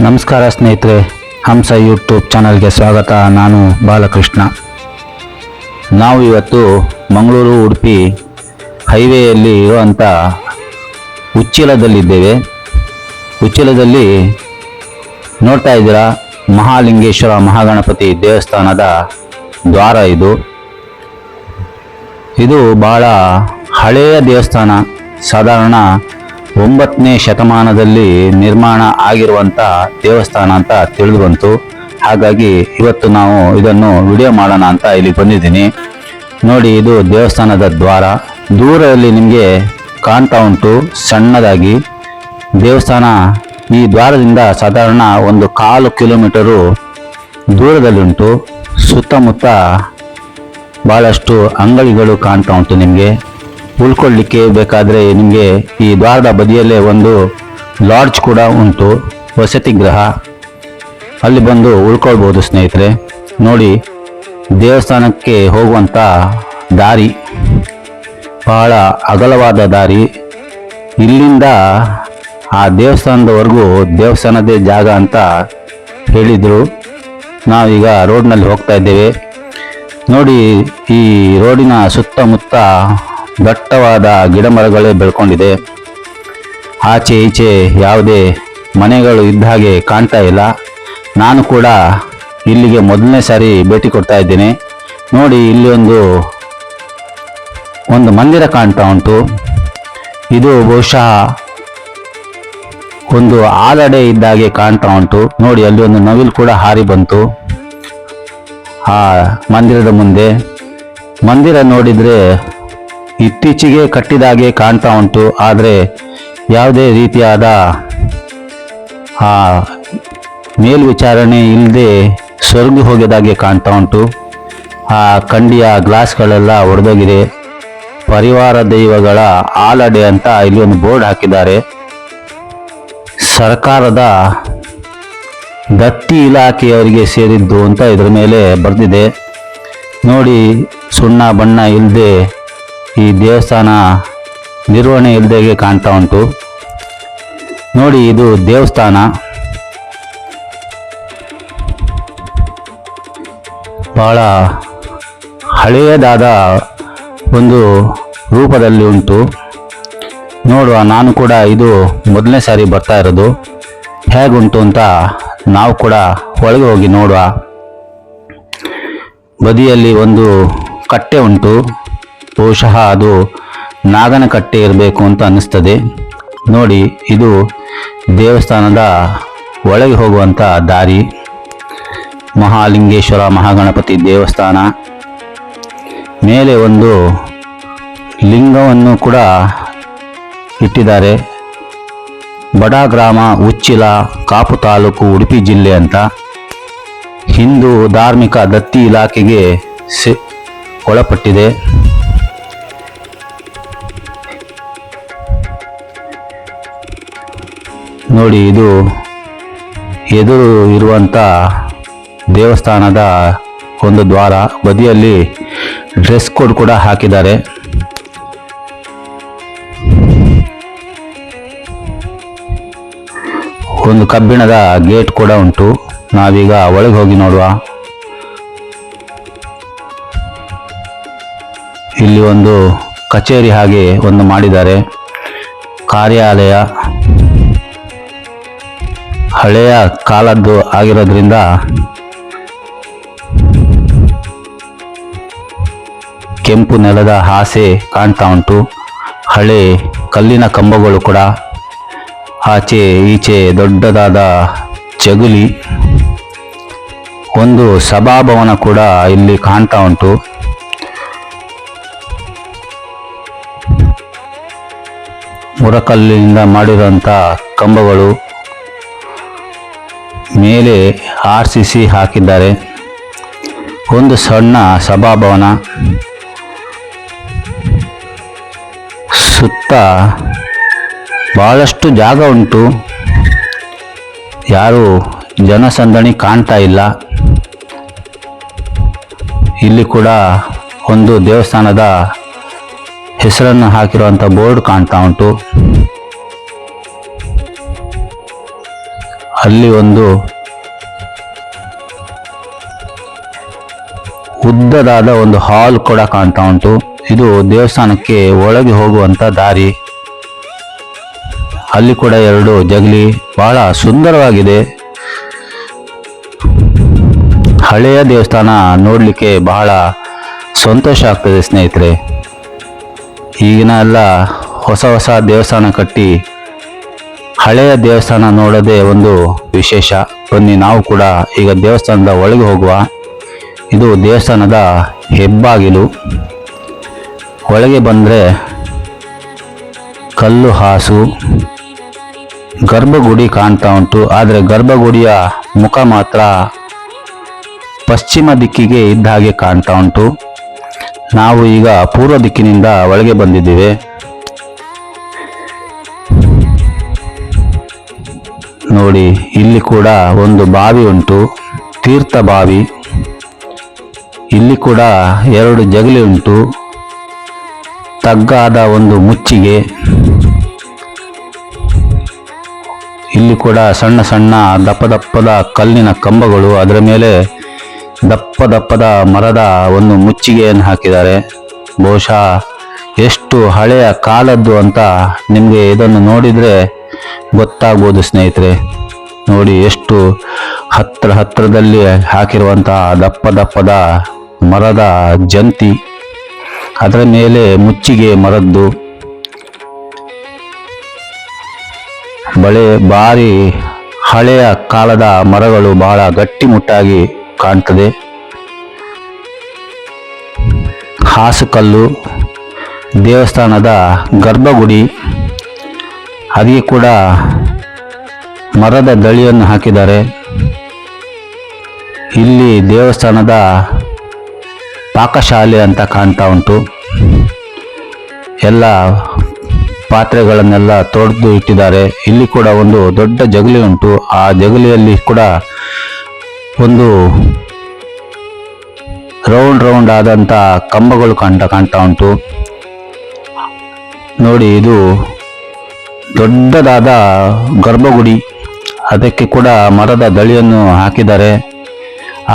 ನಮಸ್ಕಾರ ಸ್ನೇಹಿತರೆ, ಹಂಸ ಯೂಟ್ಯೂಬ್ ಚಾನಲ್ಗೆ ಸ್ವಾಗತ. ನಾನು ಬಾಲಕೃಷ್ಣ. ನಾವು ಇವತ್ತು ಮಂಗಳೂರು ಉಡುಪಿ ಹೈವೇಯಲ್ಲಿ ಇರುವಂಥ ಉಚ್ಚಿಲದಲ್ಲಿದ್ದೇವೆ. ಉಚ್ಚಿಲದಲ್ಲಿ ನೋಡ್ತಾ ಇದ್ದೀರಾ, ಮಹಾಲಿಂಗೇಶ್ವರ ಮಹಾಗಣಪತಿ ದೇವಸ್ಥಾನದ ದ್ವಾರ ಇದು ಬಹಳ ಹಳೆಯ ದೇವಸ್ಥಾನ. ಸಾಧಾರಣ 9ನೇ ಶತಮಾನದಲ್ಲಿ ನಿರ್ಮಾಣ ಆಗಿರುವಂಥ ದೇವಸ್ಥಾನ ಅಂತ ತಿಳಿದು ಬಂತು. ಹಾಗಾಗಿ ಇವತ್ತು ನಾವು ಇದನ್ನು ವಿಡಿಯೋ ಮಾಡೋಣ ಅಂತ ಇಲ್ಲಿ ಬಂದಿದ್ದೀನಿ. ನೋಡಿ, ಇದು ದೇವಸ್ಥಾನದ ದ್ವಾರ. ದೂರದಲ್ಲಿ ನಿಮಗೆ ಕಾಣ್ತಾ ಉಂಟು ಸಣ್ಣದಾಗಿ ದೇವಸ್ಥಾನ. ಈ ದ್ವಾರದಿಂದ ಸಾಧಾರಣ 1/4 ಕಿಲೋಮೀಟರು ದೂರದಲ್ಲುಂಟು. ಸುತ್ತಮುತ್ತ ಭಾಳಷ್ಟು ಅಂಗಡಿಗಳು ಕಾಣ್ತಾ ಉಂಟು. ನಿಮಗೆ ಉಳ್ಕೊಳ್ಳಿಕ್ಕೆ ಬೇಕಾದರೆ ನಿಮಗೆ ಈ ದ್ವಾರದ ಬದಿಯಲ್ಲೇ ಒಂದು ಲಾಡ್ಜ್ ಕೂಡ ಉಂಟು, ವಸತಿ ಗೃಹ. ಅಲ್ಲಿ ಬಂದು ಉಳ್ಕೊಳ್ಬೋದು ಸ್ನೇಹಿತರೆ. ನೋಡಿ, ದೇವಸ್ಥಾನಕ್ಕೆ ಹೋಗುವಂಥ ದಾರಿ ಬಹಳ ಅಗಲವಾದ ದಾರಿ. ಇಲ್ಲಿಂದ ಆ ದೇವಸ್ಥಾನದವರೆಗೂ ದೇವಸ್ಥಾನದೇ ಜಾಗ ಅಂತ ಹೇಳಿದರು. ನಾವೀಗ ರೋಡ್ನಲ್ಲಿ ಹೋಗ್ತಾ ಇದ್ದೇವೆ. ನೋಡಿ, ಈ ರೋಡಿನ ಸುತ್ತಮುತ್ತ ದಟ್ಟವಾದ ಗಿಡ ಮರಗಳೇ ಬೆಳ್ಕೊಂಡಿದೆ. ಆಚೆ ಈಚೆ ಯಾವುದೇ ಮನೆಗಳು ಇದ್ದ ಹಾಗೆ ಕಾಣ್ತಾ ಇಲ್ಲ. ನಾನು ಕೂಡ ಇಲ್ಲಿಗೆ ಮೊದಲನೇ ಸಾರಿ ಭೇಟಿ ಕೊಡ್ತಾ ಇದ್ದೇನೆ. ನೋಡಿ, ಇಲ್ಲಿ ಒಂದು ಮಂದಿರ ಕಾಣ್ತಾ ಉಂಟು. ಇದು ಬಹುಶಃ ಒಂದು ಆಲಡೆ ಇದ್ದಾಗೆ ಕಾಣ್ತಾ ಉಂಟು. ನೋಡಿ, ಅಲ್ಲಿ ಒಂದು ನವಿಲು ಕೂಡ ಹಾರಿ ಬಂತು ಆ ಮಂದಿರದ ಮುಂದೆ. ಮಂದಿರ ನೋಡಿದರೆ ಇತ್ತೀಚೆಗೆ ಕಟ್ಟಿದಾಗೆ ಕಾಣ್ತಾ ಉಂಟು. ಆದರೆ ಯಾವುದೇ ರೀತಿಯಾದ ಮೇಲ್ವಿಚಾರಣೆ ಇಲ್ಲದೆ ಸೊರಗಿ ಹೋಗಿದಾಗೆ ಕಾಣ್ತಾ ಉಂಟು. ಆ ಕಂಡಿಯ ಗ್ಲಾಸ್ಗಳೆಲ್ಲ ಒಡೆದೋಗಿದೆ. ಪರಿವಾರ ದೈವಗಳ ಆಲಡೆ ಅಂತ ಇಲ್ಲಿ ಒಂದು ಬೋರ್ಡ್ ಹಾಕಿದ್ದಾರೆ. ಸರ್ಕಾರದ ದತ್ತಿ ಇಲಾಖೆಯವರಿಗೆ ಸೇರಿದ್ದು ಅಂತ ಇದರ ಮೇಲೆ ಬರೆದಿದೆ. ನೋಡಿ, ಸುಣ್ಣ ಬಣ್ಣ ಇಲ್ಲದೆ ಈ ದೇವಸ್ಥಾನ ನಿರ್ವಹಣೆ ಇಲ್ಲದೆ ಕಾಣ್ತಾ ಉಂಟು. ನೋಡಿ, ಇದು ದೇವಸ್ಥಾನ ಬಹಳ ಹಳೆಯದಾದ ಒಂದು ರೂಪದಲ್ಲಿ ಉಂಟು. ನೋಡುವ, ನಾನು ಕೂಡ ಇದು ಮೊದಲನೇ ಸಾರಿ ಬರ್ತಾ ಇರೋದು. ಹೇಗುಂಟು ಅಂತ ನಾವು ಕೂಡ ಒಳಗೆ ಹೋಗಿ ನೋಡುವ. ಬದಿಯಲ್ಲಿ ಒಂದು ಕಟ್ಟೆ ಉಂಟು. ಬಹುಶಃ ಅದು ನಾಗನ ಕಟ್ಟೆ ಇರಬೇಕು ಅಂತ ಅನ್ನಿಸ್ತದೆ. ನೋಡಿ, ಇದು ದೇವಸ್ಥಾನದ ಒಳಗೆ ಹೋಗುವಂಥ ದಾರಿ. ಮಹಾಲಿಂಗೇಶ್ವರ ಮಹಾಗಣಪತಿ ದೇವಸ್ಥಾನ. ಮೇಲೆ ಒಂದು ಲಿಂಗವನ್ನು ಕೂಡ ಇಟ್ಟಿದ್ದಾರೆ. ಬಡ ಗ್ರಾಮ, ಉಚ್ಚಿಲ, ಕಾಪು ತಾಲೂಕು, ಉಡುಪಿ ಜಿಲ್ಲೆ ಅಂತ. ಹಿಂದೂ ಧಾರ್ಮಿಕ ದತ್ತಿ ಇಲಾಖೆಗೆ ಒಳಪಟ್ಟಿದೆ. ನೋಡಿ, ಇದು ಎದುರು ಇರುವಂಥ ದೇವಸ್ಥಾನದ ಒಂದು ದ್ವಾರ. ಬದಿಯಲ್ಲಿ ಡ್ರೆಸ್ ಕೋಡ್ ಕೂಡ ಹಾಕಿದ್ದಾರೆ. ಒಂದು ಕಬ್ಬಿಣದ ಗೇಟ್ ಕೂಡ ಉಂಟು. ನಾವೀಗ ಒಳಗೆ ಹೋಗಿ ನೋಡುವ. ಇಲ್ಲಿ ಒಂದು ಕಚೇರಿ ಹಾಗೆ ಒಂದು ಮಾಡಿದ್ದಾರೆ, ಕಾರ್ಯಾಲಯ. ಹಳೆಯ ಕಾಲದ್ದು ಆಗಿರೋದ್ರಿಂದ ಕೆಂಪು ನೆಲದ ಹಾಸೆ ಕಾಣ್ತಾ ಉಂಟು. ಹಳೆ ಕಲ್ಲಿನ ಕಂಬಗಳು ಕೂಡ. ಆಚೆ ಈಚೆ ದೊಡ್ಡದಾದ ಜಗುಲಿ. ಒಂದು ಸಭಾಭವನ ಕೂಡ ಇಲ್ಲಿ ಕಾಣ್ತಾ ಉಂಟು. ಮುರಕಲ್ಲಿನಿಂದ ಮಾಡಿರುವಂಥ ಕಂಬಗಳು. ಮೇಲೆ RCC ಹಾಕಿದ್ದಾರೆ. ಒಂದು ಸಣ್ಣ ಸಭಾಭವನ. ಸುತ್ತ ಬಹಳಷ್ಟು ಜಾಗ ಉಂಟು. ಯಾರು ಜನಸಂದಣಿ ಕಾಣ್ತಾ ಇಲ್ಲ. ಇಲ್ಲಿ ಕೂಡ ಒಂದು ದೇವಸ್ಥಾನದ ಹೆಸರನ್ನು ಹಾಕಿರುವಂಥ ಬೋರ್ಡ್ ಕಾಣ್ತಾ ಉಂಟು. ಅಲ್ಲಿ ಒಂದು ಉದ್ದದಾದ ಒಂದು ಹಾಲ್ ಕೂಡ ಕಾಣ್ತಾ ಉಂಟು. ಇದು ದೇವಸ್ಥಾನಕ್ಕೆ ಒಳಗೆ ಹೋಗುವಂತ ದಾರಿ. ಅಲ್ಲಿ ಕೂಡ 2 ಜಗಲಿ, ಬಹಳ ಸುಂದರವಾಗಿದೆ. ಹಳೆಯ ದೇವಸ್ಥಾನ ನೋಡಲಿಕ್ಕೆ ಬಹಳ ಸಂತೋಷ ಆಗ್ತದೆ ಸ್ನೇಹಿತರೆ. ಈಗಿನ ಎಲ್ಲ ಹೊಸ ಹೊಸ ದೇವಸ್ಥಾನ ಕಟ್ಟಿ ಹಳೆಯ ದೇವಸ್ಥಾನ ನೋಡೋದೇ ಒಂದು ವಿಶೇಷ. ಬನ್ನಿ ನಾವು ಕೂಡ ಈಗ ದೇವಸ್ಥಾನದ ಒಳಗೆ ಹೋಗುವ. ಇದು ದೇವಸ್ಥಾನದ ಹೆಬ್ಬಾಗಿಲು. ಒಳಗೆ ಬಂದರೆ ಕಲ್ಲು ಹಾಸು, ಗರ್ಭಗುಡಿ ಕಾಣ್ತಾ ಉಂಟು. ಆದರೆ ಗರ್ಭಗುಡಿಯ ಮುಖ ಮಾತ್ರ ಪಶ್ಚಿಮ ದಿಕ್ಕಿಗೆ ಇದ್ದ ಹಾಗೆ ಕಾಣ್ತಾ ಉಂಟು. ನಾವು ಈಗ ಪೂರ್ವ ದಿಕ್ಕಿನಿಂದ ಒಳಗೆ ಬಂದಿದ್ದೇವೆ. ನೋಡಿ, ಇಲ್ಲಿ ಕೂಡ ಒಂದು ಬಾವಿ ಉಂಟು, ತೀರ್ಥ ಬಾವಿ. ಇಲ್ಲಿ ಕೂಡ 2 ಜಗಲಿ ಉಂಟು, ತಗ್ಗಾದ ಒಂದು ಮುಚ್ಚಿಗೆ. ಇಲ್ಲಿ ಕೂಡ ಸಣ್ಣ ಸಣ್ಣ ದಪ್ಪ ದಪ್ಪದ ಕಲ್ಲಿನ ಕಂಬಗಳು, ಅದರ ಮೇಲೆ ದಪ್ಪ ದಪ್ಪದ ಮರದ ಒಂದು ಮುಚ್ಚಿಗೆಯನ್ನು ಹಾಕಿದ್ದಾರೆ. ಬಹುಶಃ ಎಷ್ಟು ಹಳೆಯ ಕಾಲದ್ದು ಅಂತ ನಿಮಗೆ ಇದನ್ನು ನೋಡಿದರೆ ಗೊತ್ತಾಗ್ಬೋದು ಸ್ನೇಹಿತರೆ. ನೋಡಿ, ಎಷ್ಟು ಹತ್ರದಲ್ಲಿ ಹಾಕಿರುವಂತಹ ದಪ್ಪ ದಪ್ಪದ ಮರದ ಜಂತಿ, ಅದರ ಮೇಲೆ ಮುಚ್ಚಿಗೆ ಮರದ್ದು. ಭಾರಿ ಹಳೆಯ ಕಾಲದ ಮರಗಳು, ಬಹಳ ಗಟ್ಟಿಮುಟ್ಟಾಗಿ ಕಾಣ್ತದೆ. ಹಾಸುಕಲ್ಲು, ದೇವಸ್ಥಾನದ ಗರ್ಭಗುಡಿ, ಅದಕ್ಕೆ ಕೂಡ ಮರದ ದಳಿಯನ್ನು ಹಾಕಿದ್ದಾರೆ. ಇಲ್ಲಿ ದೇವಸ್ಥಾನದ ಪಾಕಶಾಲೆ ಅಂತ ಕಾಣ್ತಾ ಉಂಟು. ಎಲ್ಲ ಪಾತ್ರೆಗಳನ್ನೆಲ್ಲ ತೊಳೆದು ಇಟ್ಟಿದ್ದಾರೆ. ಇಲ್ಲಿ ಕೂಡ ಒಂದು ದೊಡ್ಡ ಜಗಲಿ ಉಂಟು. ಆ ಜಗಲಿಯಲ್ಲಿ ಕೂಡ ಒಂದು ರೌಂಡ್ ಆದಂಥ ಕಂಬಗಳು ಕಾಣ್ತಾ ಉಂಟು. ನೋಡಿ, ಇದು ದೊಡ್ಡದಾದ ಗರ್ಭಗುಡಿ. ಅದಕ್ಕೆ ಕೂಡ ಮರದ ದಳಿಯನ್ನು ಹಾಕಿದ್ದಾರೆ.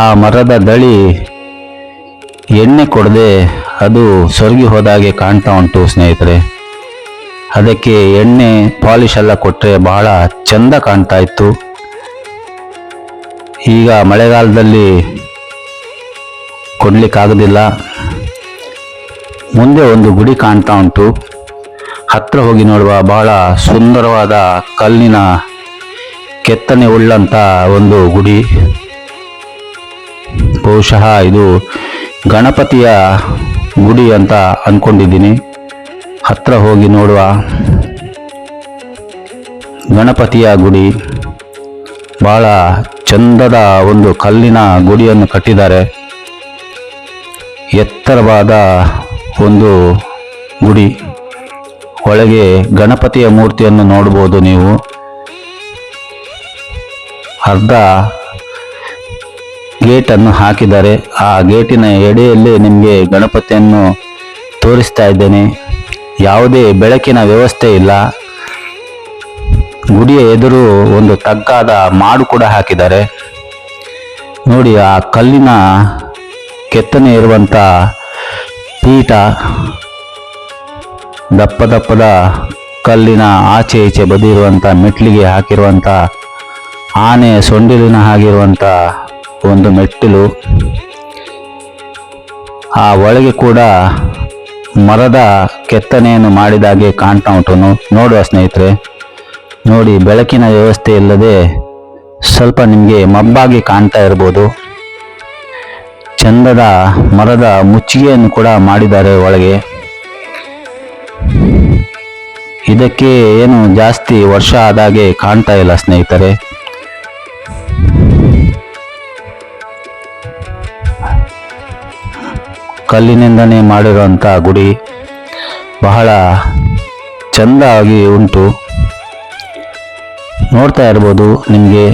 ಆ ಮರದ ದಳಿ ಎಣ್ಣೆ ಕೊಡದೆ ಅದು ಸೊರಗಿ ಹೋದಾಗೆ ಕಾಣ್ತಾ ಉಂಟು ಸ್ನೇಹಿತರೆ. ಅದಕ್ಕೆ ಎಣ್ಣೆ ಪಾಲಿಶ್ ಎಲ್ಲ ಕೊಟ್ಟರೆ ಬಹಳ ಚಂದ ಕಾಣ್ತಾ ಇತ್ತು. ಈಗ ಮಳೆಗಾಲದಲ್ಲಿ ಕೊಡ್ಲಿಕ್ಕಾಗೋದಿಲ್ಲ. ಮುಂದೆ ಒಂದು ಗುಡಿ ಕಾಣ್ತಾ ಉಂಟು. ಹತ್ರ ಹೋಗಿ ನೋಡುವ. ಬಹಳ ಸುಂದರವಾದ ಕಲ್ಲಿನ ಕೆತ್ತನೆ ಉಳ್ಳಂತ ಒಂದು ಗುಡಿ. ಬಹುಶಃ ಇದು ಗಣಪತಿಯ ಗುಡಿ ಅಂತ ಅನ್ಕೊಂಡಿದ್ದೀನಿ. ಹತ್ರ ಹೋಗಿ ನೋಡುವ. ಗಣಪತಿಯ ಗುಡಿ, ಬಹಳ ಚಂದದ ಒಂದು ಕಲ್ಲಿನ ಗುಡಿಯನ್ನು ಕಟ್ಟಿದ್ದಾರೆ. ಎತ್ತರವಾದ ಒಂದು ಗುಡಿ. ಒಳಗೆ ಗಣಪತಿಯ ಮೂರ್ತಿಯನ್ನು ನೋಡಬಹುದು ನೀವು. ಅರ್ಧ ಗೇಟನ್ನು ಹಾಕಿದ್ದಾರೆ. ಆ ಗೇಟಿನ ಎಡೆಯಲ್ಲಿ ನಿಮಗೆ ಗಣಪತಿಯನ್ನು ತೋರಿಸ್ತಾ ಇದ್ದೇನೆ. ಯಾವುದೇ ಬೆಳಕಿನ ವ್ಯವಸ್ಥೆ ಇಲ್ಲ. ಗುಡಿಯ ಎದುರು ಒಂದು ತಗ್ಗಾದ ಮಾಡು ಕೂಡ ಹಾಕಿದ್ದಾರೆ. ನೋಡಿ, ಆ ಕಲ್ಲಿನ ಕೆತ್ತನೆ ಇರುವಂತ ಪೀಠ, ದಪ್ಪ ದಪ್ಪದ ಕಲ್ಲಿನ ಆಚೆ ಈಚೆ ಬದಿ ಇರುವಂತ ಮೆಟ್ಲಿಗೆ ಹಾಕಿರುವಂತ ಆನೆ ಸೊಂಡಿಲಿನ ಹಾಗಿರುವಂತ ಒಂದು ಮೆಟ್ಟಿಲು. ಆ ಒಳಗೆ ಕೂಡ ಮರದ ಕೆತ್ತನೆಯನ್ನು ಮಾಡಿದಾಗೆ ಕಾಣ್ತಾ ಉಂಟು. ನೋಡುವ ಸ್ನೇಹಿತರೆ. ನೋಡಿ, ಬೆಳಕಿನ ವ್ಯವಸ್ಥೆ ಇಲ್ಲದೆ ಸ್ವಲ್ಪ ನಿಮಗೆ ಮಬ್ಬಾಗಿ ಕಾಣ್ತಾ ಇರ್ಬೋದು. ಚಂದದ ಮರದ ಮುಚ್ಚಿಗೆಯನ್ನು ಕೂಡ ಮಾಡಿದ್ದಾರೆ ಒಳಗೆ. ಇದಕ್ಕೆ ಏನು ಜಾಸ್ತಿ ವರ್ಷ ಆದಾಗೆ ಕಾಣ್ತಾ ಇಲ್ಲ ಸ್ನೇಹಿತರೆ. ಕಲ್ಲಿನಿಂದನೇ ಮಾಡಿರುವಂಥ ಗುಡಿ ಬಹಳ ಚಂದವಾಗಿ ಉಂಟು. ನೋಡ್ತಾ ಇರ್ಬೋದು ನಿಮಗೆ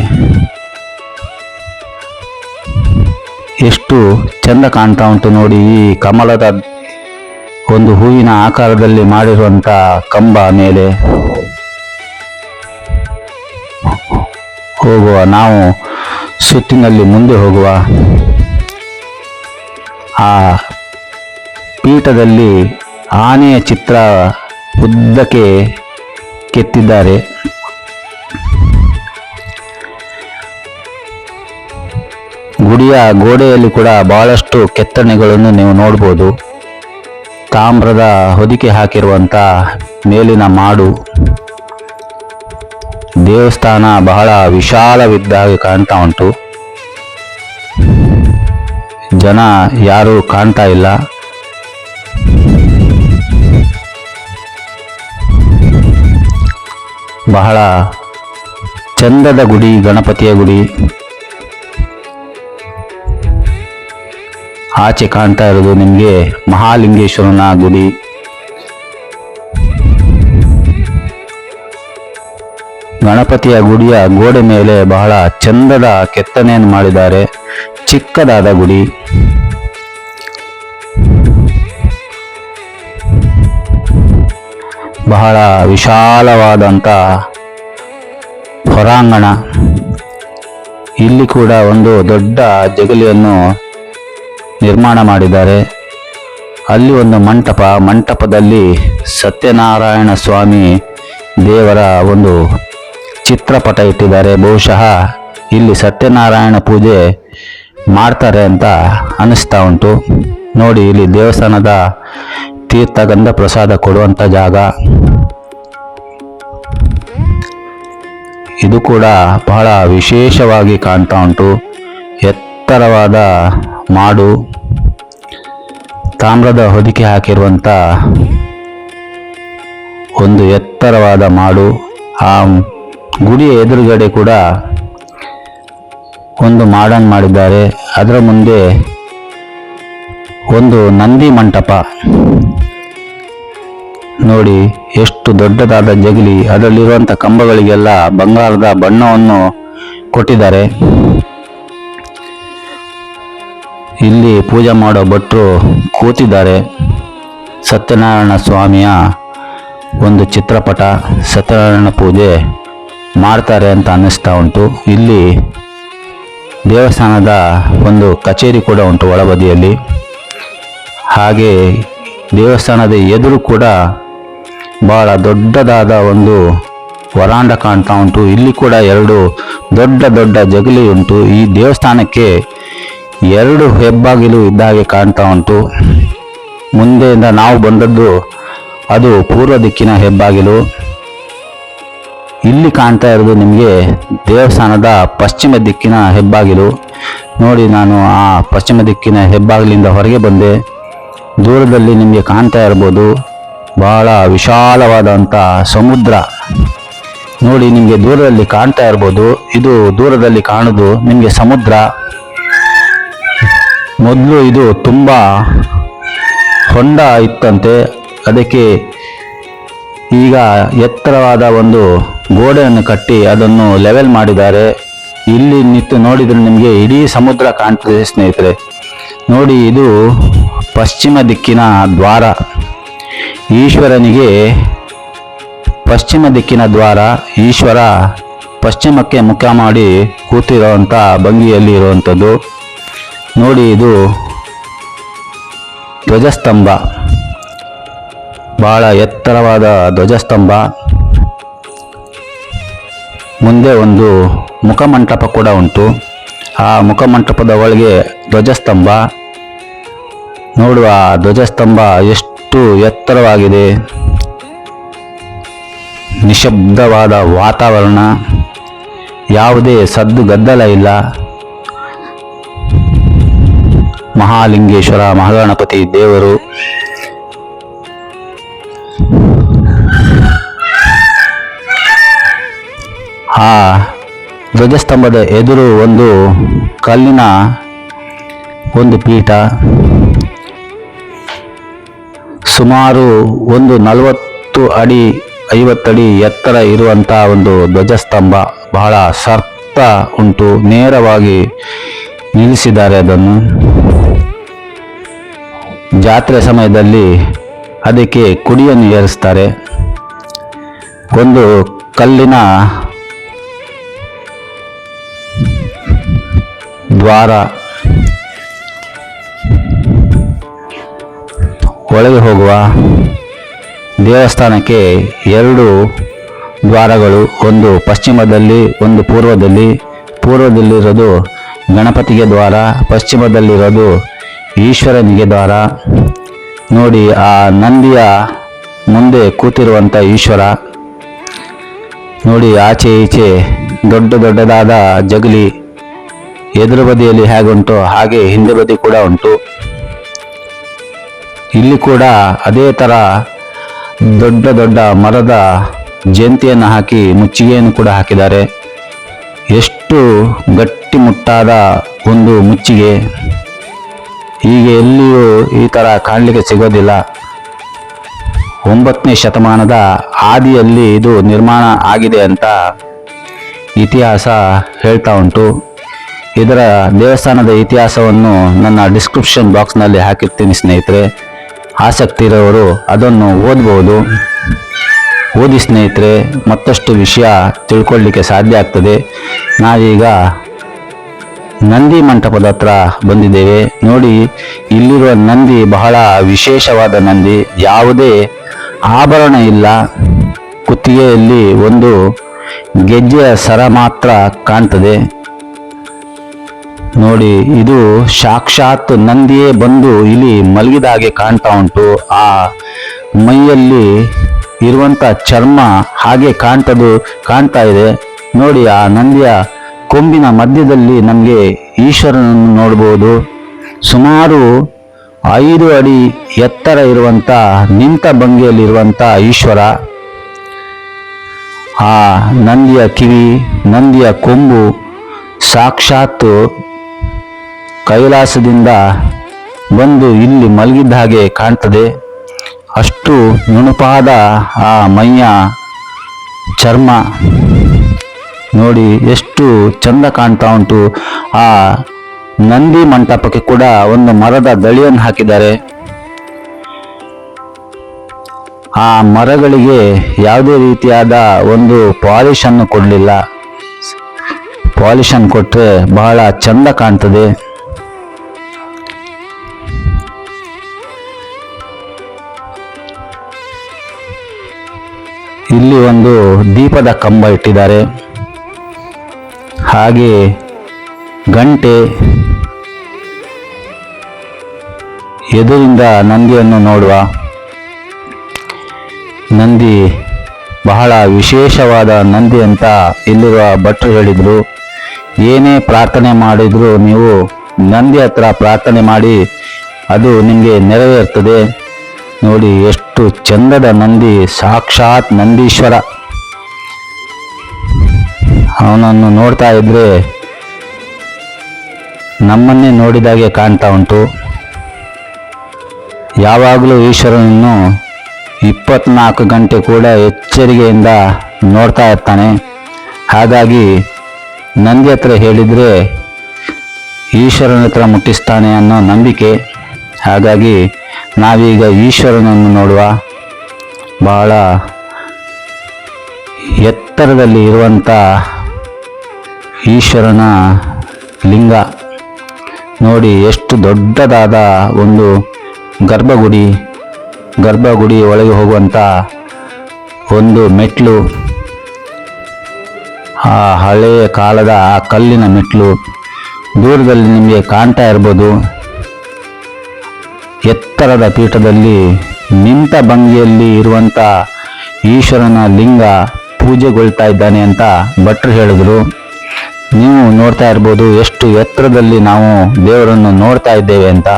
ಎಷ್ಟು ಚಂದ ಕಾಣ್ತಾ ಉಂಟು ನೋಡಿ. ಈ ಕಮಲದ ಒಂದು ಹೂವಿನ ಆಕಾರದಲ್ಲಿ ಮಾಡಿರುವಂಥ ಕಂಬ ಮೇಲೆ ಹೋಗುವ, ನಾವು ಸುತ್ತಿನಲ್ಲಿ ಮುಂದೆ ಹೋಗುವ. ಆ ಪೀಠದಲ್ಲಿ ಆನೆಯ ಚಿತ್ರ ಉದ್ದಕ್ಕೆ ಕೆತ್ತಿದ್ದಾರೆ. ಗುಡಿಯ ಗೋಡೆಯಲ್ಲಿ ಕೂಡ ಬಹಳಷ್ಟು ಕೆತ್ತನೆಗಳನ್ನು ನೀವು ನೋಡ್ಬೋದು. ತಾಮ್ರದ ಹೊದಿಕೆ ಹಾಕಿರುವಂಥ ಮೇಲಿನ ಮಾಡು. ದೇವಸ್ಥಾನ ಬಹಳ ವಿಶಾಲವಿದ್ದಾಗಿ ಕಾಣ್ತಾ ಉಂಟು. ಜನ ಯಾರೂ ಕಾಣ್ತಾ ಇಲ್ಲ. ಬಹಳ ಚಂದದ ಗುಡಿ, ಗಣಪತಿಯ ಗುಡಿ. ಆಚೆ ಕಾಣ್ತಾ ಇರೋದು ನಿಮಗೆ ಮಹಾಲಿಂಗೇಶ್ವರನ ಗುಡಿ. ಗಣಪತಿಯ ಗುಡಿಯ ಗೋಡೆ ಮೇಲೆ ಬಹಳ ಚಂದದ ಕೆತ್ತನೆಯನ್ನು ಮಾಡಿದ್ದಾರೆ. ಚಿಕ್ಕದಾದ ಗುಡಿ. ಬಹಳ ವಿಶಾಲವಾದಂಥ ಹೊರಾಂಗಣ. ಇಲ್ಲಿ ಕೂಡ ಒಂದು ದೊಡ್ಡ ಜಗಲಿಯನ್ನು ನಿರ್ಮಾಣ ಮಾಡಿದ್ದಾರೆ. ಅಲ್ಲಿ ಒಂದು ಮಂಟಪ, ಮಂಟಪದಲ್ಲಿ ಸತ್ಯನಾರಾಯಣ ಸ್ವಾಮಿ ದೇವರ ಒಂದು ಚಿತ್ರಪಟ ಇಟ್ಟಿದ್ದಾರೆ. ಬಹುಶಃ ಇಲ್ಲಿ ಸತ್ಯನಾರಾಯಣ ಪೂಜೆ ಮಾಡ್ತಾರೆ ಅಂತ ಅನಿಸ್ತಾ ಉಂಟು. ನೋಡಿ, ಇಲ್ಲಿ ದೇವಸ್ಥಾನದ ತೀರ್ಥಗಂಧ ಪ್ರಸಾದ ಕೊಡುವಂಥ ಜಾಗ. ಇದು ಕೂಡ ಬಹಳ ವಿಶೇಷವಾಗಿ ಕಾಣ್ತಾ ಉಂಟು. ಎತ್ತರವಾದ ಮಾಡು, ತಾಮ್ರದ ಹೊದಿಕೆ ಹಾಕಿರುವಂಥ ಒಂದು ಎತ್ತರವಾದ ಮಾಡು. ಆ ಗುಡಿಯ ಎದುರುಗಡೆ ಕೂಡ ಒಂದು ಮಾಡನ್ನು ಮಾಡಿದ್ದಾರೆ. ಅದರ ಮುಂದೆ ಒಂದು ನಂದಿ ಮಂಟಪ. ನೋಡಿ ಎಷ್ಟು ದೊಡ್ಡದಾದ ಜಗಲಿ. ಅದರಲ್ಲಿರುವಂಥ ಕಂಬಗಳಿಗೆಲ್ಲ ಬಂಗಾರದ ಬಣ್ಣವನ್ನು ಕೊಟ್ಟಿದ್ದಾರೆ. ಇಲ್ಲಿ ಪೂಜೆ ಮಾಡೋ ಭಟ್ರು ಕೂತಿದ್ದಾರೆ. ಸತ್ಯನಾರಾಯಣ ಸ್ವಾಮಿಯ ಒಂದು ಚಿತ್ರಪಟ, ಸತ್ಯನಾರಾಯಣ ಪೂಜೆ ಮಾಡ್ತಾರೆ ಅಂತ ಅನ್ನಿಸ್ತಾ ಉಂಟು. ಇಲ್ಲಿ ದೇವಸ್ಥಾನದ ಒಂದು ಕಚೇರಿ ಕೂಡ ಉಂಟು ಒಳಬದಿಯಲ್ಲಿ. ಹಾಗೆ ದೇವಸ್ಥಾನದ ಎದುರು ಕೂಡ ಬಹಳ ದೊಡ್ಡದಾದ ಒಂದು ವರಾಂಡ ಕಾಣ್ತಾ ಉಂಟು. ಇಲ್ಲಿ ಕೂಡ ಎರಡು ದೊಡ್ಡ ದೊಡ್ಡ ಜಗಲಿ ಉಂಟು. ಈ ದೇವಸ್ಥಾನಕ್ಕೆ ಎರಡು ಹೆಬ್ಬಾಗಿಲು ಇದ್ದಾಗೆ ಕಾಣ್ತಾ ಉಂಟು. ಮುಂದೆಯಿಂದ ನಾವು ಬಂದದ್ದು ಅದು ಪೂರ್ವ ದಿಕ್ಕಿನ ಹೆಬ್ಬಾಗಿಲು. ಇಲ್ಲಿ ಕಾಣ್ತಾ ಇರೋದು ನಿಮಗೆ ದೇವಸ್ಥಾನದ ಪಶ್ಚಿಮ ದಿಕ್ಕಿನ ಹೆಬ್ಬಾಗಿಲು. ನೋಡಿ, ನಾನು ಆ ಪಶ್ಚಿಮ ದಿಕ್ಕಿನ ಹೆಬ್ಬಾಗಿಲಿಂದ ಹೊರಗೆ ಬಂದೆ. ದೂರದಲ್ಲಿ ನಿಮಗೆ ಕಾಣ್ತಾ ಇರ್ಬೋದು ಬಹಳ ವಿಶಾಲವಾದಂಥ ಸಮುದ್ರ. ನೋಡಿ, ನಿಮಗೆ ದೂರದಲ್ಲಿ ಕಾಣ್ತಾ ಇರ್ಬೋದು, ಇದು ದೂರದಲ್ಲಿ ಕಾಣೋದು ನಿಮಗೆ ಸಮುದ್ರ. ಮೊದಲು ಇದು ತುಂಬ ಹೊಂಡ ಇತ್ತಂತೆ. ಅದಕ್ಕೆ ಈಗ ಎತ್ತರವಾದ ಒಂದು ಗೋಡೆಯನ್ನು ಕಟ್ಟಿ ಅದನ್ನು ಲೆವೆಲ್ ಮಾಡಿದ್ದಾರೆ. ಇಲ್ಲಿ ನಿಂತು ನೋಡಿದರೆ ನಿಮಗೆ ಇಡೀ ಸಮುದ್ರ ಕಾಣ್ತದೆ ಸ್ನೇಹಿತರೆ. ನೋಡಿ, ಇದು ಪಶ್ಚಿಮ ದಿಕ್ಕಿನ ದ್ವಾರ. ಈಶ್ವರನಿಗೆ ಪಶ್ಚಿಮ ದಿಕ್ಕಿನ ದ್ವಾರ. ಈಶ್ವರ ಪಶ್ಚಿಮಕ್ಕೆ ಮುಖ ಮಾಡಿ ಕೂತಿರುವಂಥ ಭಂಗಿಯಲ್ಲಿ ಇರುವಂಥದ್ದು. ನೋಡಿ, ಇದು ಧ್ವಜಸ್ತಂಭ, ಬಹಳ ಎತ್ತರವಾದ ಧ್ವಜಸ್ತಂಭ. ಮುಂದೆ ಒಂದು ಮುಖಮಂಟಪ ಕೂಡ ಉಂಟು. ಆ ಮುಖಮಂಟಪದ ಒಳಗೆ ಧ್ವಜಸ್ತಂಭ. ನೋಡುವ ಧ್ವಜಸ್ತಂಭ ಎಷ್ಟು ಎತ್ತರವಾಗಿದೆ. ನಿಶಬ್ದವಾದ ವಾತಾವರಣ, ಯಾವುದೇ ಸದ್ದು ಗದ್ದಲ ಇಲ್ಲ. ಮಹಾಲಿಂಗೇಶ್ವರ ಮಹಾಗಣಪತಿ ದೇವರು. ಆ ಧ್ವಜಸ್ತಂಭದ ಎದುರು ಒಂದು ಕಲ್ಲಿನ ಒಂದು ಪೀಠ. ಸುಮಾರು ಒಂದು 40 ಅಡಿ 50 ಅಡಿ ಎತ್ತರ ಇರುವಂಥ ಒಂದು ಧ್ವಜಸ್ತಂಭ. ಬಹಳ ಸರ್ಪ ಉಂಟು. ನೇರವಾಗಿ ನಿಲ್ಲಿಸಿದ್ದಾರೆ ಅದನ್ನು. ಜಾತ್ರೆ ಸಮಯದಲ್ಲಿ ಅದಕ್ಕೆ ಕುಡಿಯನ್ನು ಏರಿಸ್ತಾರೆ. ಒಂದು ಕಲ್ಲಿನ ದ್ವಾರ. ಒಳಗೆ ಹೋಗುವ ದೇವಸ್ಥಾನಕ್ಕೆ 2 ದ್ವಾರಗಳು, ಒಂದು ಪಶ್ಚಿಮದಲ್ಲಿ ಒಂದು ಪೂರ್ವದಲ್ಲಿ. ಪೂರ್ವದಲ್ಲಿರೋದು ಗಣಪತಿಗೆ ದ್ವಾರ, ಪಶ್ಚಿಮದಲ್ಲಿರೋದು ಈಶ್ವರನಿಗೆ ದ್ವಾರ. ನೋಡಿ, ಆ ನಂದಿಯ ಮುಂದೆ ಕೂತಿರುವಂಥ ಈಶ್ವರ. ನೋಡಿ, ಆಚೆ ಈಚೆ ದೊಡ್ಡ ದೊಡ್ಡದಾದ ಜಗಲಿ ಎದುರು ಬದಿಯಲ್ಲಿ ಹೇಗುಂಟು ಹಾಗೆ ಹಿಂದೆ ಬದಿ ಕೂಡ ಉಂಟು. ಇಲ್ಲಿ ಕೂಡ ಅದೇ ಥರ ದೊಡ್ಡ ದೊಡ್ಡ ಮರದ ಜಯಂತಿಯನ್ನು ಹಾಕಿ ಮುಚ್ಚಿಗೆಯನ್ನು ಕೂಡ ಹಾಕಿದ್ದಾರೆ. ಎಷ್ಟು ಗಟ್ಟಿಮುಟ್ಟಾದ ಒಂದು ಮುಚ್ಚಿಗೆ, ಹೀಗೆ ಎಲ್ಲಿಯೂ ಈ ಥರ ಕಾಣಲಿಕ್ಕೆ ಸಿಗೋದಿಲ್ಲ. 9ನೇ ಶತಮಾನದ ಆದಿಯಲ್ಲಿ ಇದು ನಿರ್ಮಾಣ ಆಗಿದೆ ಅಂತ ಇತಿಹಾಸ ಹೇಳ್ತಾ ಉಂಟು. ಇದರ ದೇವಸ್ಥಾನದ ಇತಿಹಾಸವನ್ನು ನನ್ನ ಡಿಸ್ಕ್ರಿಪ್ಷನ್ ಬಾಕ್ಸ್ನಲ್ಲಿ ಹಾಕಿರ್ತೀನಿ ಸ್ನೇಹಿತರೆ. ಆಸಕ್ತಿ ಇರೋರು ಅದನ್ನು ಓದ್ಬೋದು. ಓದಿ ಸ್ನೇಹಿತರೆ, ಮತ್ತಷ್ಟು ವಿಷಯ ತಿಳ್ಕೊಳ್ಳಿಕ್ಕೆ ಸಾಧ್ಯ ಆಗ್ತದೆ. ನಾವೀಗ ನಂದಿ ಮಂಟಪದ ಹತ್ರ ಬಂದಿದ್ದೇವೆ. ನೋಡಿ, ಇಲ್ಲಿರುವ ನಂದಿ ಬಹಳ ವಿಶೇಷವಾದ ನಂದಿ. ಯಾವುದೇ ಆಭರಣ ಇಲ್ಲ. ಕುತ್ತಿಗೆಯಲ್ಲಿ ಒಂದು ಗೆಜ್ಜೆಯ ಸರ ಮಾತ್ರ ಕಾಣ್ತದೆ. ನೋಡಿ, ಇದು ಸಾಕ್ಷಾತ್ ನಂದಿಯೇ ಬಂದು ಇಲ್ಲಿ ಮಲಗಿದ ಹಾಗೆ ಕಾಣ್ತಾ ಉಂಟು. ಆ ಮೈಯಲ್ಲಿ ಇರುವಂತ ಚರ್ಮ ಹಾಗೆ ಕಾಣ್ತಾ ಇದೆ. ನೋಡಿ, ಆ ನಂದಿಯ ಕೊಂಬಿನ ಮಧ್ಯದಲ್ಲಿ ನಮಗೆ ಈಶ್ವರನನ್ನು ನೋಡಬಹುದು. ಸುಮಾರು 5 ಅಡಿ ಎತ್ತರ ಇರುವಂತ ನಿಂತ ಭಂಗಿಯಲ್ಲಿರುವಂತ ಈಶ್ವರ. ಆ ನಂದಿಯ ಕಿವಿ, ನಂದಿಯ ಕೊಂಬು ಸಾಕ್ಷಾತ್ ಕೈಲಾಸದಿಂದ ಬಂದು ಇಲ್ಲಿ ಮಲಗಿದ್ದ ಹಾಗೆ ಕಾಣ್ತದೆ. ಅಷ್ಟು ನುಣುಪಾದ ಆ ಮೈಯ ಚರ್ಮ ನೋಡಿ ಎಷ್ಟು ಚಂದ ಕಾಣ್ತಾ ಉಂಟು. ಆ ನಂದಿ ಮಂಟಪಕ್ಕೆ ಕೂಡ ಒಂದು ಮರದ ದಳಿಯನ್ನು ಹಾಕಿದ್ದಾರೆ. ಆ ಮರಗಳಿಗೆ ಯಾವುದೇ ರೀತಿಯಾದ ಒಂದು ಪಾಲಿಶ್ ಅನ್ನು ಕೊಡಲಿಲ್ಲ. ಪಾಲಿಶ್ ಅನ್ನು ಕೊಟ್ಟರೆ ಬಹಳ ಚಂದ ಕಾಣ್ತದೆ. ಇಲ್ಲಿ ಒಂದು ದೀಪದ ಕಂಬ ಇಟ್ಟಿದ್ದಾರೆ. ಹಾಗೆ ಗಂಟೆ, ಎದುರಿಂದ ನಂದಿಯನ್ನು ನೋಡುವ. ನಂದಿ ಬಹಳ ವಿಶೇಷವಾದ ನಂದಿ ಅಂತ ಇಲ್ಲಿರುವ ಭಟ್ರು ಹೇಳಿದರು. ಏನೇ ಪ್ರಾರ್ಥನೆ ಮಾಡಿದ್ರು ನೀವು ನಂದಿ ಹತ್ರ ಪ್ರಾರ್ಥನೆ ಮಾಡಿ, ಅದು ನಿಮಗೆ ನೆರವೇರ್ತದೆ. ನೋಡಿ, ಎಷ್ಟು ಚಂದದ ನಂದಿ, ಸಾಕ್ಷಾತ್ ನಂದೀಶ್ವರ. ಅವನನ್ನು ನೋಡ್ತಾ ಇದ್ರೆ ನಮ್ಮನ್ನೇ ನೋಡಿದಾಗೆ ಕಾಣ್ತಾ ಉಂಟು. ಯಾವಾಗಲೂ ಈಶ್ವರನನ್ನು 24 ಗಂಟೆ ಕೂಡ ಎಚ್ಚರಿಕೆಯಿಂದ ನೋಡ್ತಾ ಇರ್ತಾನೆ. ಹಾಗಾಗಿ ನಂದಿ ಹತ್ರ ಹೇಳಿದರೆ ಈಶ್ವರನ ಹತ್ರ ಮುಟ್ಟಿಸ್ತಾನೆ ಅನ್ನೋ ನಂಬಿಕೆ. ಹಾಗಾಗಿ ನಾವೀಗ ಈಶ್ವರನನ್ನು ನೋಡುವ. ಬಹಳ ಎತ್ತರದಲ್ಲಿ ಇರುವಂಥ ಈಶ್ವರನ ಲಿಂಗ ನೋಡಿ, ಎಷ್ಟು ದೊಡ್ಡದಾದ ಒಂದು ಗರ್ಭಗುಡಿ ಒಳಗೆ ಹೋಗುವಂಥ ಒಂದು ಮೆಟ್ಲು. ಆ ಹಳೆಯ ಕಾಲದ ಆ ಕಲ್ಲಿನ ಮೆಟ್ಲು ದೂರದಲ್ಲಿ ನಿಮಗೆ ಕಾಣ್ತಾ ಇರ್ಬೋದು. ಎತ್ತರದ ಪೀಠದಲ್ಲಿ ನಿಂತ ಭಂಗಿಯಲ್ಲಿ ಇರುವಂಥ ಈಶ್ವರನ ಲಿಂಗ ಪೂಜೆಗೊಳ್ತಾ ಇದ್ದಾನೆ ಅಂತ ಭಟ್ರು ಹೇಳಿದ್ರು. ನೀವು ನೋಡ್ತಾ ಇರ್ಬೋದು ಎಷ್ಟು ಎತ್ತರದಲ್ಲಿ ನಾವು ದೇವರನ್ನು ನೋಡ್ತಾ ಇದ್ದೇವೆ ಅಂತ.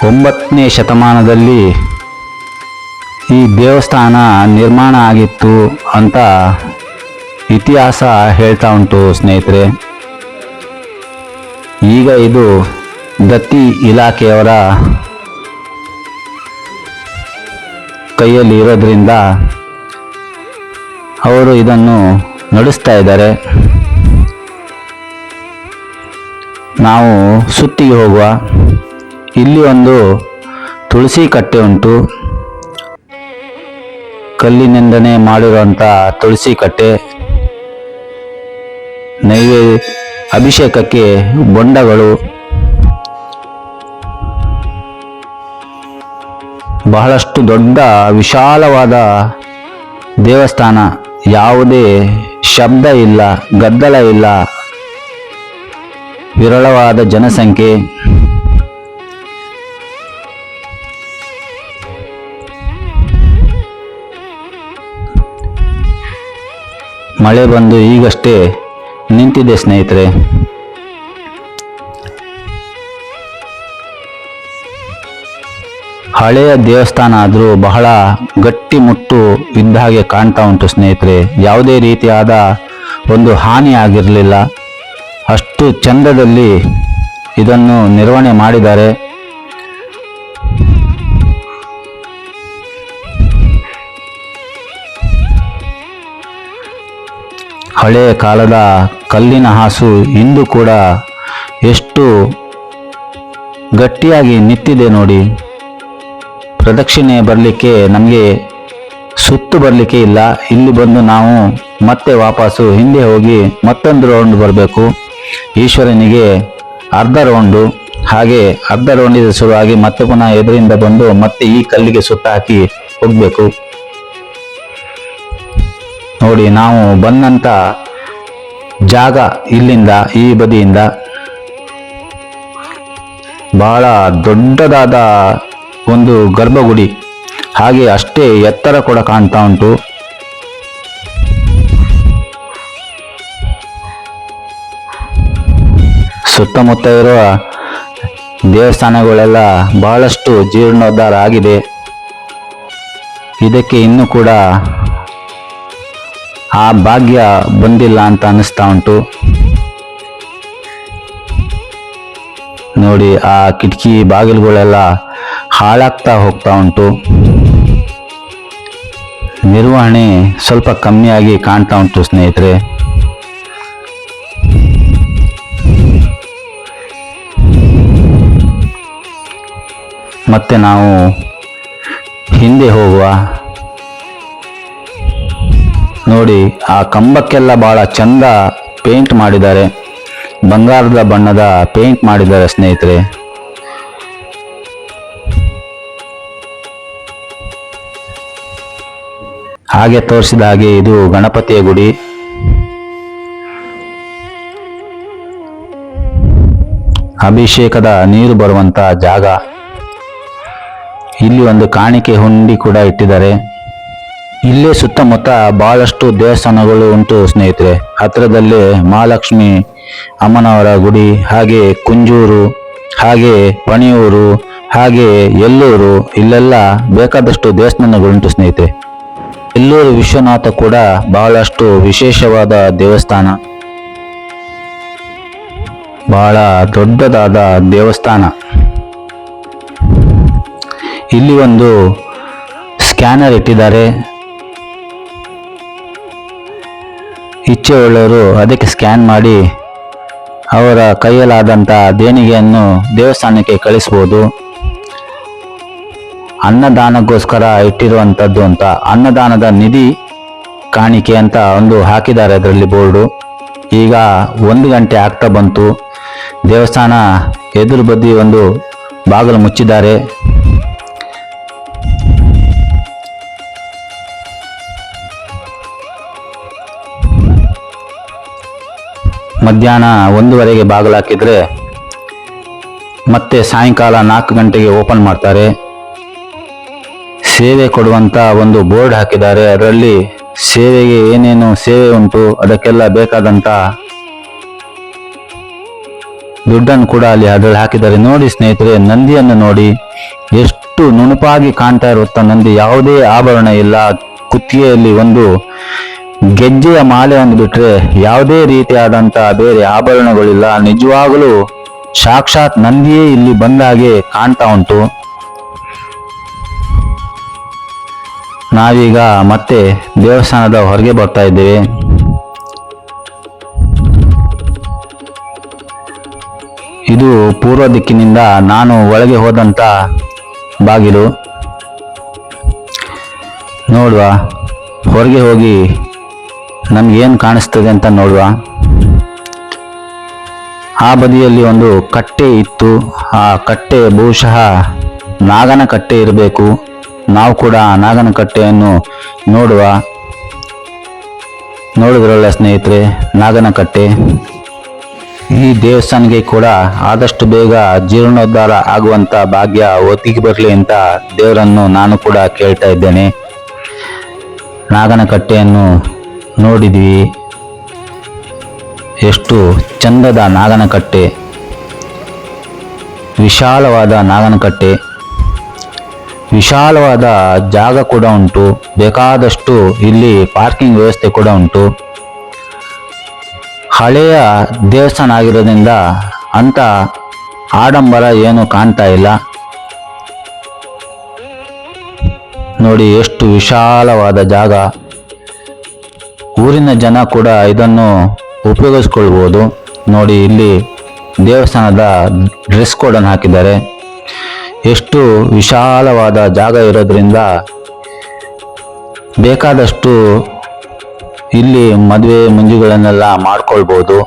ಒಂಬತ್ತನೇ ಶತಮಾನದಲ್ಲಿ ಈ ದೇವಸ್ಥಾನ ನಿರ್ಮಾಣ ಆಗಿತ್ತು ಅಂತ ಇತಿಹಾಸ ಹೇಳ್ತಾ ಉಂಟು ಸ್ನೇಹಿತರೆ. ಈಗ ಇದು ದತ್ತಿ ಇಲಾಖೆಯವರ ಕೈಯಲ್ಲಿ ಇರೋದ್ರಿಂದ ಅವರು ಇದನ್ನು ನಡೆಸ್ತಾ ಇದ್ದಾರೆ. ನಾವು ಸುತ್ತಿಗೆ ಹೋಗುವ. ಇಲ್ಲಿ ಒಂದು ತುಳಸಿ ಕಟ್ಟೆ ಉಂಟು. ಕಲ್ಲಿನಿಂದನೇ ಮಾಡಿರುವಂಥ ತುಳಸಿ ಕಟ್ಟೆ, ಅಭಿಷೇಕಕ್ಕೆ ಬೊಂಡಗಳು, ಬಹಳಷ್ಟು ದೊಡ್ಡ ವಿಶಾಲವಾದ ದೇವಸ್ಥಾನ. ಯಾವುದೇ ಶಬ್ದ ಇಲ್ಲ, ಗದ್ದಲ ಇಲ್ಲ, ವಿರಳವಾದ ಜನಸಂಖ್ಯೆ. ಮಳೆ ಬಂದು ಈಗಷ್ಟೇ ನಿಂತಿದೆ ಸ್ನೇಹಿತರೆ. ಹಳೆಯ ದೇವಸ್ಥಾನ ಆದರೂ ಬಹಳ ಗಟ್ಟಿಮುಟ್ಟು ಇದ್ದ ಹಾಗೆ ಕಾಣ್ತಾ ಉಂಟು ಸ್ನೇಹಿತರೆ. ಯಾವುದೇ ರೀತಿಯಾದ ಒಂದು ಹಾನಿ ಆಗಿರಲಿಲ್ಲ. ಅಷ್ಟು ಚಂದದಲ್ಲಿ ಇದನ್ನು ನಿರ್ವಹಣೆ ಮಾಡಿದ್ದಾರೆ. ಹಳೆಯ ಕಾಲದ ಕಲ್ಲಿನ ಹಾಸು ಇಂದು ಕೂಡ ಎಷ್ಟು ಗಟ್ಟಿಯಾಗಿ ನಿಂತಿದೆ ನೋಡಿ. ಪ್ರದಕ್ಷಿಣೆ ಬರಲಿಕ್ಕೆ ನಮಗೆ ಸುತ್ತು ಬರಲಿಕ್ಕೆ ಇಲ್ಲ. ಇಲ್ಲಿ ಬಂದು ನಾವು ಮತ್ತೆ ವಾಪಸ್ಸು ಹಿಂದೆ ಹೋಗಿ ಮತ್ತೊಂದು ರೌಂಡ್ ಬರಬೇಕು. ಈಶ್ವರನಿಗೆ ಅರ್ಧ ರೌಂಡು, ಹಾಗೆ ಅರ್ಧ ರೌಂಡಿದ ಶುರುವಾಗಿ ಮತ್ತೆ ಪುನಃ ಎದುರಿಂದ ಬಂದು ಮತ್ತೆ ಈ ಕಲ್ಲಿಗೆ ಸುತ್ತ ಹಾಕಿ ಹೋಗಬೇಕು. ನೋಡಿ, ನಾವು ಬಂದಂಥ ಜಾಗ ಇಲ್ಲಿಂದ ಈ ಬದಿಯಿಂದ ಬಹಳ ದೊಡ್ಡದಾದ ಒಂದು ಗರ್ಭಗುಡಿ, ಹಾಗೆ ಅಷ್ಟೇ ಎತ್ತರ ಕೂಡ ಕಾಣ್ತಾ ಉಂಟು. ಸುತ್ತಮುತ್ತ ಇರುವ ದೇವಸ್ಥಾನಗಳೆಲ್ಲ ಬಹಳಷ್ಟು ಜೀರ್ಣೋದ್ಧಾರ ಆಗಿದೆ. ಇದಕ್ಕೆ ಇನ್ನೂ ಕೂಡ ಆ ಭಾಗ್ಯ ಬಂದಿಲ್ಲ ಅಂತ ಅನಿಸ್ತಾ ಉಂಟು. ನೋಡಿ, ಆ ಕಿಟಕಿ ಬಾಗಿಲುಗಳೆಲ್ಲ ಹಾಳಾಗ್ತಾ ಹೋಗ್ತಾ ಉಂಟು. ನಿರ್ವಹಣೆ ಸ್ವಲ್ಪ ಕಮ್ಮಿಯಾಗಿ ಕಾಣ್ತಾ ಉಂಟು ಸ್ನೇಹಿತರೆ. ಮತ್ತೆ ನಾವು ಹಿಂದೆ ಹೋಗುವ. ನೋಡಿ, ಆ ಕಂಬಕ್ಕೆಲ್ಲ ಬಹಳ ಚಂದ ಪೇಂಟ್ ಮಾಡಿದ್ದಾರೆ. ಬಂಗಾರದ ಬಣ್ಣದ ಪೇಂಟ್ ಮಾಡಿದ್ದಾರೆ ಸ್ನೇಹಿತರೆ. ಹಾಗೆ ತೋರಿಸಿದ ಹಾಗೆ ಇದು ಗಣಪತಿಯ ಗುಡಿ. ಅಭಿಷೇಕದ ನೀರು ಬರುವಂತ ಜಾಗ. ಇಲ್ಲಿ ಒಂದು ಕಾಣಿಕೆ ಹುಂಡಿ ಕೂಡ ಇಟ್ಟಿದ್ದಾರೆ. ಇಲ್ಲೇ ಸುತ್ತಮುತ್ತ ಬಹಳಷ್ಟು ದೇವಸ್ಥಾನಗಳು ಉಂಟು ಸ್ನೇಹಿತರೆ. ಹತ್ತಿರದಲ್ಲೇ ಮಹಾಲಕ್ಷ್ಮಿ ಅಮ್ಮನವರ ಗುಡಿ, ಹಾಗೆ ಕುಂಜೂರು, ಹಾಗೆ ಪಣಿಯೂರು, ಹಾಗೆ ಎಲ್ಲೂರು, ಇಲ್ಲೆಲ್ಲ ಬೇಕಾದಷ್ಟು ದೇವಸ್ಥಾನಗಳುಂಟು ಸ್ನೇಹಿತರೆ. ಎಲ್ಲೂರು ವಿಶ್ವನಾಥ ಕೂಡ ಬಹಳಷ್ಟು ವಿಶೇಷವಾದ ದೇವಸ್ಥಾನ, ಬಹಳ ದೊಡ್ಡದಾದ ದೇವಸ್ಥಾನ. ಇಲ್ಲಿ ಒಂದು ಸ್ಕ್ಯಾನರ್ ಇಟ್ಟಿದ್ದಾರೆ. ಇಚ್ಛೆ ಉಳ್ಳವರು ಅದಕ್ಕೆ ಸ್ಕ್ಯಾನ್ ಮಾಡಿ ಅವರ ಕೈಯಲ್ಲಾದಂಥ ದೇಣಿಗೆಯನ್ನು ದೇವಸ್ಥಾನಕ್ಕೆ ಕಳಿಸ್ಬೋದು. ಅನ್ನದಾನಕ್ಕೋಸ್ಕರ ಇಟ್ಟಿರುವಂಥದ್ದು ಅಂತ, ಅನ್ನದಾನದ ನಿಧಿ ಕಾಣಿಕೆ ಅಂತ ಒಂದು ಹಾಕಿದ್ದಾರೆ ಅದರಲ್ಲಿ ಬೋರ್ಡು. ಈಗ 1 ಗಂಟೆ ಆಗ್ತಾ ಬಂತು. ದೇವಸ್ಥಾನ ಎದುರು ಬದಿ ಒಂದು ಬಾಗಿಲು ಮುಚ್ಚಿದ್ದಾರೆ. ಮಧ್ಯಾಹ್ನ 1:15ಗೆ ಬಾಗಿಲು ಹಾಕಿದರೆ ಮತ್ತೆ ಸಾಯಂಕಾಲ 4 ಗಂಟೆಗೆ ಓಪನ್ ಮಾಡ್ತಾರೆ. ಸೇವೆ ಕೊಡುವಂತ ಒಂದು ಬೋರ್ಡ್ ಹಾಕಿದ್ದಾರೆ. ಅದರಲ್ಲಿ ಸೇವೆಗೆ ಏನೇನು ಸೇವೆ ಉಂಟು ಅದಕ್ಕೆಲ್ಲ ಬೇಕಾದಂತ ದುಡ್ಡನ್ನು ಕೂಡ ಅದರಲ್ಲಿ ಹಾಕಿದ್ದಾರೆ. ನೋಡಿ ಸ್ನೇಹಿತರೆ, ನಂದಿಯನ್ನು ನೋಡಿ, ಎಷ್ಟು ನುಣುಪಾಗಿ ಕಾಣ್ತಾ ಇರುತ್ತ ನಂದಿ. ಯಾವುದೇ ಆಭರಣ ಇಲ್ಲ. ಕುತ್ತಿಗೆಯಲ್ಲಿ ಒಂದು ಗೆಜ್ಜೆಯ ಮಾಲೆ ಒಂದು ಬಿಟ್ರೆ ಯಾವುದೇ ರೀತಿಯಾದಂತ ಬೇರೆ ಆಭರಣಗಳಿಲ್ಲ. ನಿಜವಾಗಲೂ ಸಾಕ್ಷಾತ್ ನಂದಿಯೇ ಇಲ್ಲಿ ಬಂದ ಹಾಗೆ ಕಾಣ್ತಾ ಉಂಟು. ನಾವೀಗ ಮತ್ತೆ ದೇವಸ್ಥಾನದ ಹೊರಗೆ ಬರ್ತಾ ಇದ್ದೇವೆ. ಇದು ಪೂರ್ವ ದಿಕ್ಕಿನಿಂದ ನಾನು ಒಳಗೆ ಹೋದಂತ ಬಾಗಿಲು. ನೋಡುವ, ಹೊರಗೆ ಹೋಗಿ ನಮಗೇನು ಕಾಣಿಸ್ತದೆ ಅಂತ ನೋಡುವ. ಆ ಬದಿಯಲ್ಲಿ ಒಂದು ಕಟ್ಟೆ ಇತ್ತು. ಆ ಕಟ್ಟೆ ಬಹುಶಃ ನಾಗನ ಕಟ್ಟೆ ಇರಬೇಕು. ನಾವು ಕೂಡ ಆ ನಾಗನ ಕಟ್ಟೆಯನ್ನು ನೋಡುವ. ನೋಡಿದ್ರಲ್ಲ ಸ್ನೇಹಿತರೆ, ನಾಗನ ಕಟ್ಟೆ. ಈ ದೇವಸ್ಥಾನಕ್ಕೆ ಕೂಡ ಆದಷ್ಟು ಬೇಗ ಜೀರ್ಣೋದ್ಧಾರ ಆಗುವಂಥ ಭಾಗ್ಯ ಒತ್ತಿಗೆ ಬರಲಿ ಅಂತ ದೇವರನ್ನು ನಾನು ಕೂಡ ಕೇಳ್ತಾ ಇದ್ದೇನೆ. ನಾಗನ ಕಟ್ಟೆಯನ್ನು ನೋಡಿದ್ವಿ. ಎಷ್ಟು ಚಂದದ ನಾಗನ ಕಟ್ಟೆ, ವಿಶಾಲವಾದ ನಾಗನ ಕಟ್ಟೆ. ವಿಶಾಲವಾದ ಜಾಗ ಕೂಡ ಉಂಟು. ಬೇಕಾದಷ್ಟು ಇಲ್ಲಿ ಪಾರ್ಕಿಂಗ್ ವ್ಯವಸ್ಥೆ ಕೂಡ ಉಂಟು. ಹಳೆಯ ದೇವಸ್ಥಾನ ಆಗಿರೋದ್ರಿಂದ ಅಂಥ ಆಡಂಬರ ಏನು ಕಾಣ್ತಾ ಇಲ್ಲ. ನೋಡಿ ಎಷ್ಟು ವಿಶಾಲವಾದ ಜಾಗ. ಊರಿನ ಜನ ಕೂಡ ಇದನ್ನು ಉಪಯೋಗಿಸ್ಕೊಳ್ಬೋದು. ನೋಡಿ ಇಲ್ಲಿ ದೇವಸ್ಥಾನದ ಡ್ರೆಸ್ ಕೋಡನ್ನು ಹಾಕಿದ್ದಾರೆ. ಎಷ್ಟು ವಿಶಾಲವಾದ ಜಾಗ ಇರೋದ್ರಿಂದ ಬೇಕಾದಷ್ಟು ಇಲ್ಲಿ ಮದುವೆ ಮುಂಜಿಗಳನ್ನೆಲ್ಲ ಮಾಡ್ಕೊಳ್ಬೋದು.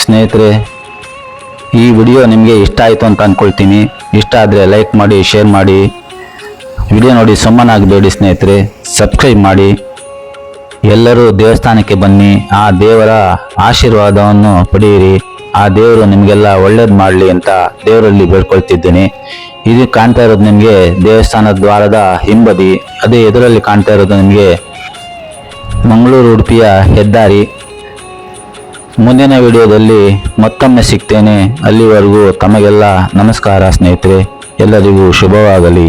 ಸ್ನೇಹಿತರೆ, ಈ ವಿಡಿಯೋ ನಿಮಗೆ ಇಷ್ಟ ಆಯಿತು ಅಂತ ಅಂದ್ಕೊಳ್ತೀನಿ. ಇಷ್ಟ ಆದರೆ ಲೈಕ್ ಮಾಡಿ, ಶೇರ್ ಮಾಡಿ. ವಿಡಿಯೋ ನೋಡಿ ಸುಮ್ಮನಾಗಬೇಡಿ ಸ್ನೇಹಿತರೆ, ಸಬ್ಸ್ಕ್ರೈಬ್ ಮಾಡಿ. ಎಲ್ಲರೂ ದೇವಸ್ಥಾನಕ್ಕೆ ಬನ್ನಿ, ಆ ದೇವರ ಆಶೀರ್ವಾದವನ್ನು ಪಡೆಯಿರಿ. ಆ ದೇವರು ನಿಮಗೆಲ್ಲ ಒಳ್ಳೇದು ಮಾಡಲಿ ಅಂತ ದೇವರಲ್ಲಿ ಬೇಡ್ಕೊಳ್ತಿದ್ದೀನಿ. ಇದು ಕಾಣ್ತಾ ಇರೋದು ನಿಮಗೆ ದೇವಸ್ಥಾನ ದ್ವಾರದ ಹಿಂಬದಿ. ಅದೇ ಎದುರಲ್ಲಿ ಕಾಣ್ತಾ ಇರೋದು ನಿಮಗೆ ಮಂಗಳೂರು ಉಡುಪಿಯ ಹೆದ್ದಾರಿ. ಮುಂದಿನ ವಿಡಿಯೋದಲ್ಲಿ ಮತ್ತೊಮ್ಮೆ ಸಿಗ್ತೇನೆ. ಅಲ್ಲಿವರೆಗೂ ತಮಗೆಲ್ಲ ನಮಸ್ಕಾರ ಸ್ನೇಹಿತರೆ. ಎಲ್ಲರಿಗೂ ಶುಭವಾಗಲಿ.